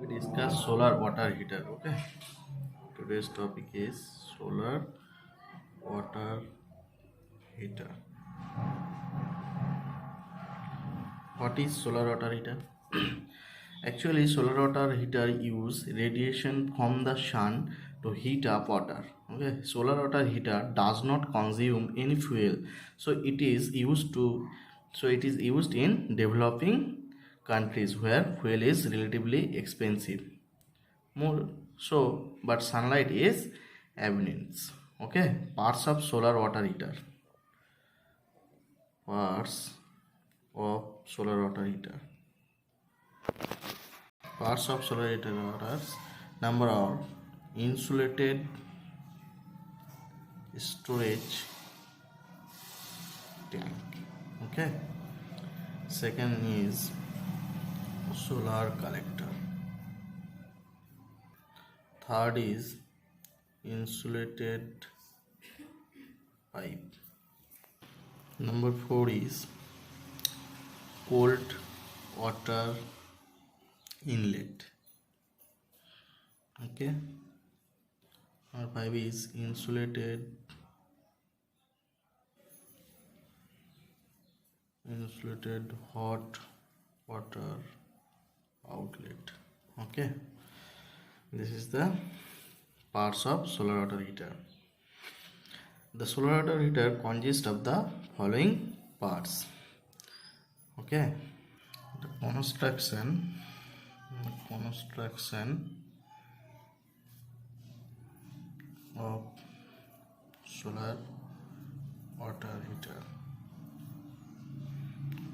We discuss solar water heater. Okay, today's topic is solar water heater. What is solar water heater? Actually, solar water heater use radiation from the sun to heat up water. Okay, solar water heater does not consume any fuel, so it is used in developing countries where fuel is relatively expensive. More so, but sunlight is abundant. Okay, parts of solar water heater. Parts of solar water heater. Parts of solar heater are number of insulated storage tank. Okay. Second is solar collector. Third is insulated pipe. Number 4 is cold water inlet. Okay. Number 5 is insulated hot water outlet. Okay, this is the parts of solar water heater. The solar water heater consists of the following parts. Okay, the construction of solar water heater.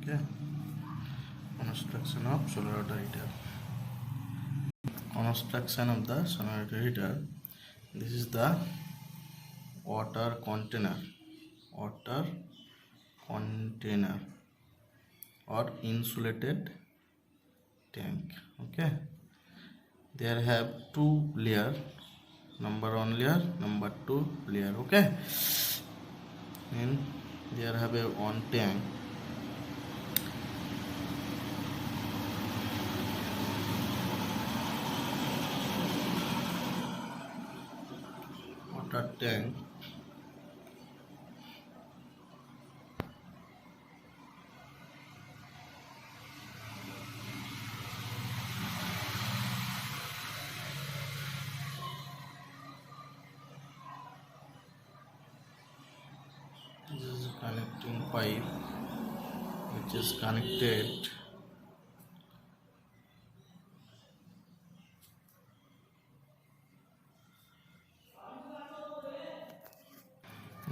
Okay, construction of solar water heater. Construction of the solar water heater. This is the water container or insulated tank. Okay, there have two layer, number 1 layer, number 2 layer. Okay, and there have a one tank. Water tank. This is a connecting pipe which is connected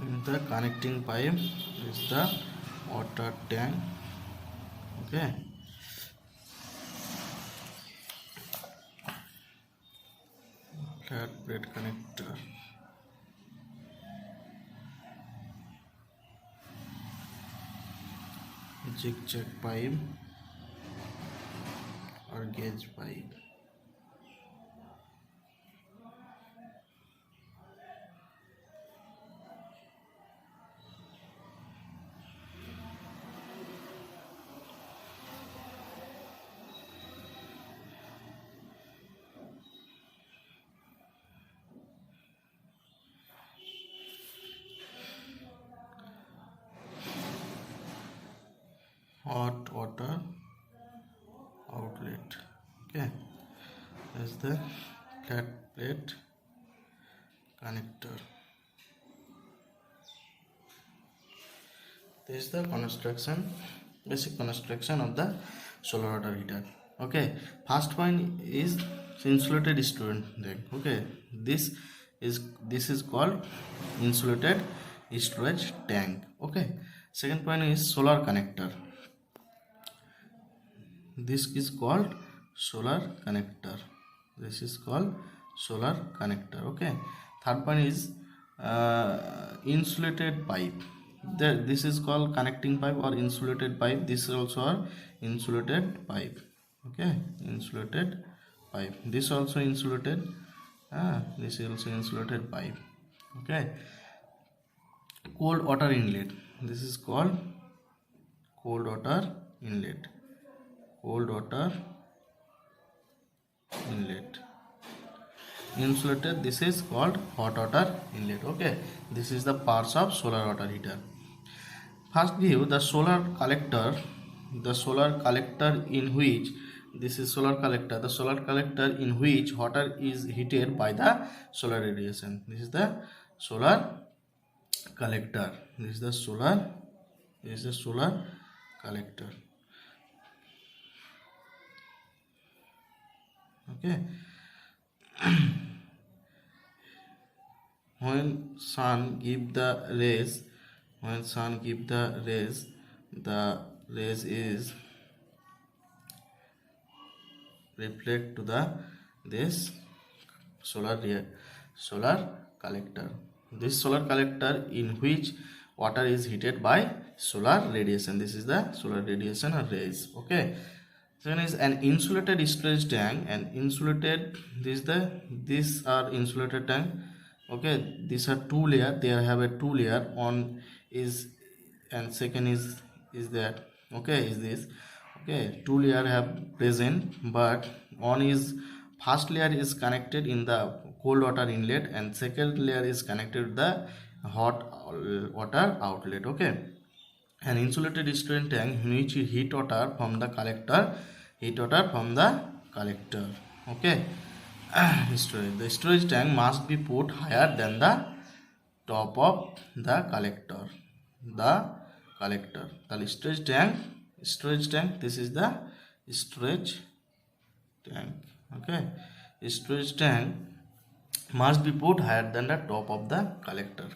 in the connecting pipe is the water tank. Okay, flat plate connector, zigzag pipe or gauge pipe. Hot water outlet. Okay, that's the flat plate connector. This is the basic construction of the solar water heater. Okay, first point is insulated storage tank. Okay, this is called insulated storage tank. Okay, second point is solar connector. This is called solar connector. Okay, third one is insulated pipe. This is called connecting pipe or insulated pipe. This is also a insulated pipe. Okay, insulated pipe. This also insulated. This is also insulated pipe. Okay, cold water inlet. This is called cold water inlet. Cold water inlet. Insulated, this is called hot water inlet. Okay, this is the parts of solar water heater. First view, the solar collector in which, this is solar collector, the solar collector in which water is heated by the solar radiation. This is the solar collector. This is the solar collector. Okay. When sun give the rays, the rays is reflect to the this solar collector. This solar collector in which water is heated by solar radiation. This is the solar radiation or rays. Okay. So is an insulated storage tank, and insulated, these are insulated tank. Okay, these are two layer, they have a two layer, one is and second is that. Okay, is this. Okay, two layer have present, but one is, first layer is connected in the cold water inlet and second layer is connected to the hot water outlet. Okay, an insulated storage tank in which you heat water from the collector. Okay. Storage. The storage tank must be put higher than the top of the collector. The storage tank. This is the storage tank. Okay. Storage tank must be put higher than the top of the collector.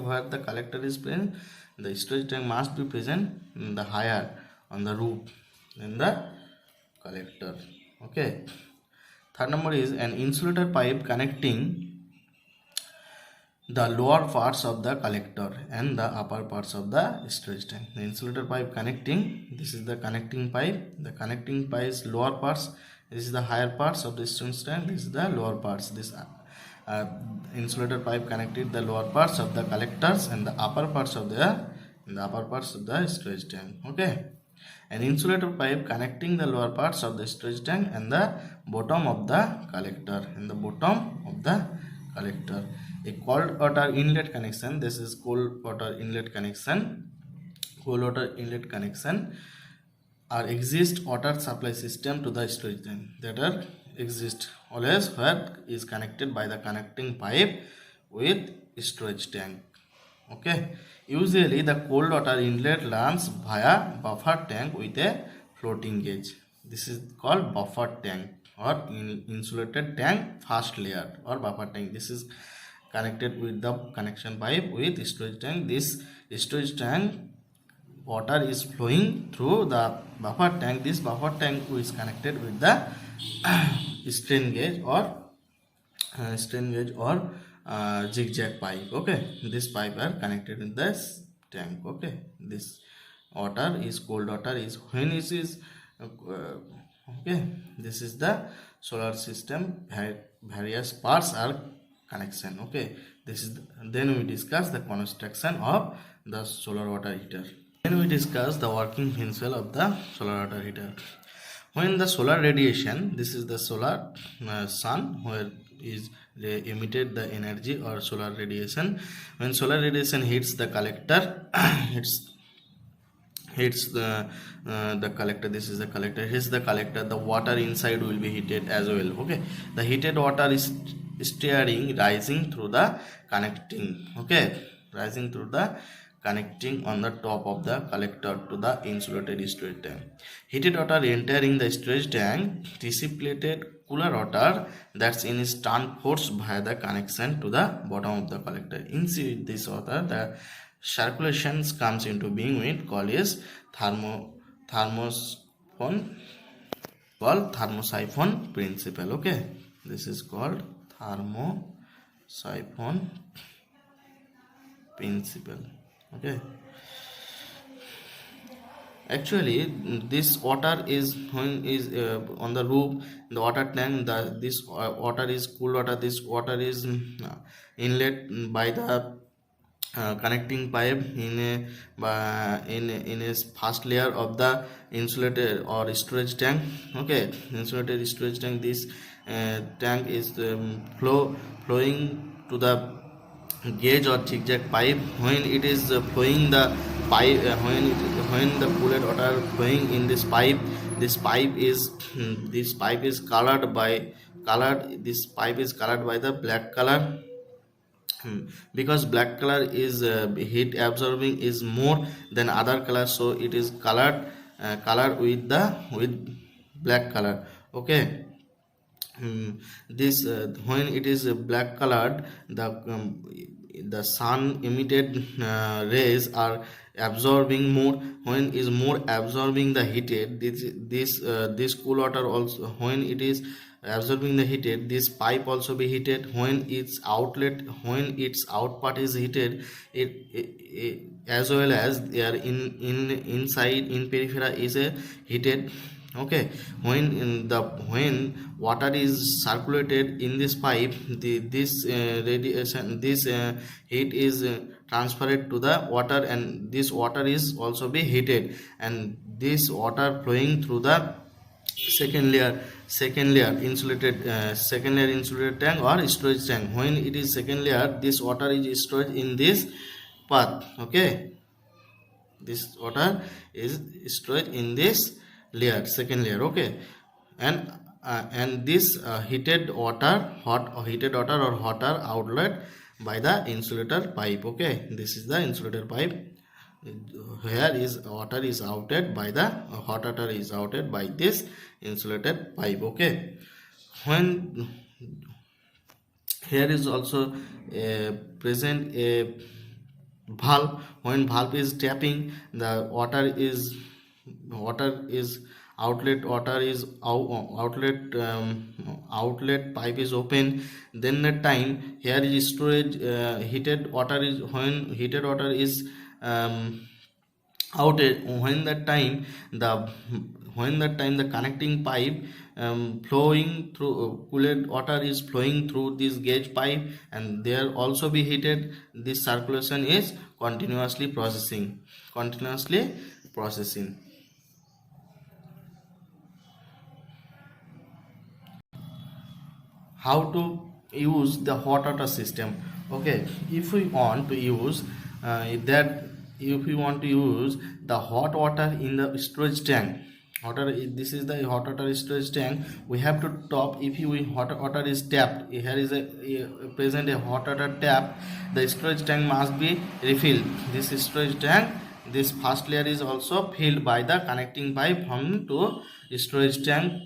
Where the collector is present, the storage tank must be present in the higher on the roof than the collector. Okay. Third number is an insulator pipe connecting the lower parts of the collector and the upper parts of the storage tank. The insulator pipe connecting, this is the connecting pipe. The connecting pipe's lower parts, this is the higher parts of the storage tank, this is the lower parts. This insulator pipe connected the lower parts of the collectors and the upper parts of the storage tank. Okay. An insulator pipe connecting the lower parts of the storage tank and the bottom of the collector. A cold water inlet connection. This is cold water inlet connection. Or exist water supply system to the storage tank. That are exist always where is connected by the connecting pipe with storage tank. Okay. Usually the cold water inlet runs via buffer tank with a floating gauge. This is called buffer tank or insulated tank first layer or buffer tank. This is connected with the connection pipe with storage tank. This storage tank water is flowing through the buffer tank. This buffer tank is connected with the strain gauge or zigzag pipe. Okay, this pipe are connected in this tank. Okay, this water is cold water is when it is okay. This is the solar system. Various parts are connection. Okay, this is then we discuss the construction of the solar water heater. Then we discuss the working principle of the solar water heater. When the solar radiation, this is the solar sun where is emitted the energy or solar radiation. When solar radiation hits the collector, hits the collector. This is the collector. Hits the collector. The water inside will be heated as well. Okay, the heated water is rising through the connecting. Okay, rising through the connecting on the top of the collector to the insulated storage tank. Heated water entering the storage tank dissipated cooler water that's in is transforced via the connection to the bottom of the collector. Inside this water, the circulations comes into being with called is thermosiphon principle. Okay, this is called thermosiphon principle. Okay, actually this water is when is on the roof, the water tank, this water is cool water. This water is inlet by the connecting pipe in a first layer of the insulated or storage tank. Okay, insulated storage tank. This tank is flowing to the gauge or zigzag pipe. When it is flowing the pipe, when the coolant water flowing in this pipe is this pipe is colored. This pipe is colored by the black color. Because black color is heat absorbing is more than other color, so it is colored with black color. Okay. This when it is black colored, the sun emitted rays are absorbing more. When is more absorbing the heated, this cool water also, when it is absorbing the heated, this pipe also be heated. When its output is heated, it as well as there inside in periphery is a heated. Okay. When water is circulated in this pipe, this radiation, this heat is transferred to the water, and this water is also be heated, and this water flowing through the second layer insulated tank or storage tank. When it is second layer, this water is stored in this path. Okay. This water is stored in this second layer. Okay. And this heated water or hotter outlet by the insulator pipe. Okay. This is the insulator pipe. Here is water is outed by the hot water is outed by this insulated pipe. Okay. When here is also present a valve. When valve is tapping, the water is outlet pipe is open. Then the time here is storage heated water is, when heated water is outed, when the time the connecting pipe flowing through coolant water is flowing through this gauge pipe, and there also be heated. This circulation is continuously processing. How to use the hot water system? Okay. If we want to use the hot water in the storage tank, this is the hot water storage tank. We have to top. If hot water is tapped, here is present a hot water tap, the storage tank must be refilled. This storage tank, this first layer is also filled by the connecting pipe from to storage tank.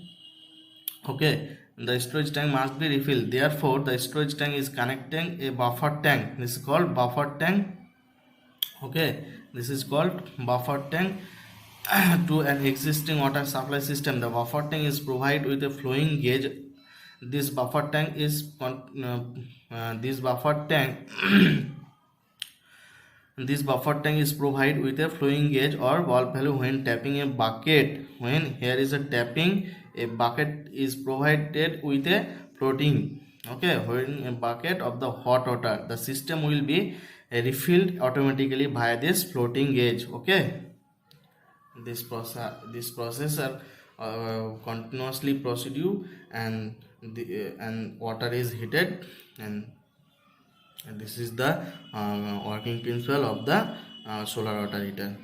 Okay. The storage tank must be refilled. Therefore, the storage tank is connecting a buffer tank. This is called buffer tank. Okay. This is called buffer tank to an existing water supply system. The buffer tank is provided with a flowing gauge. This buffer tank is this buffer tank is provided with a flowing gauge or valve value. When tapping a bucket, when here is a tapping, a bucket is provided with a floating. Okay. When a bucket of the hot water, the system will be refilled automatically via this floating gauge. Okay. This processor continuously procedure, and water is heated, and this is the working principle of the solar water heater.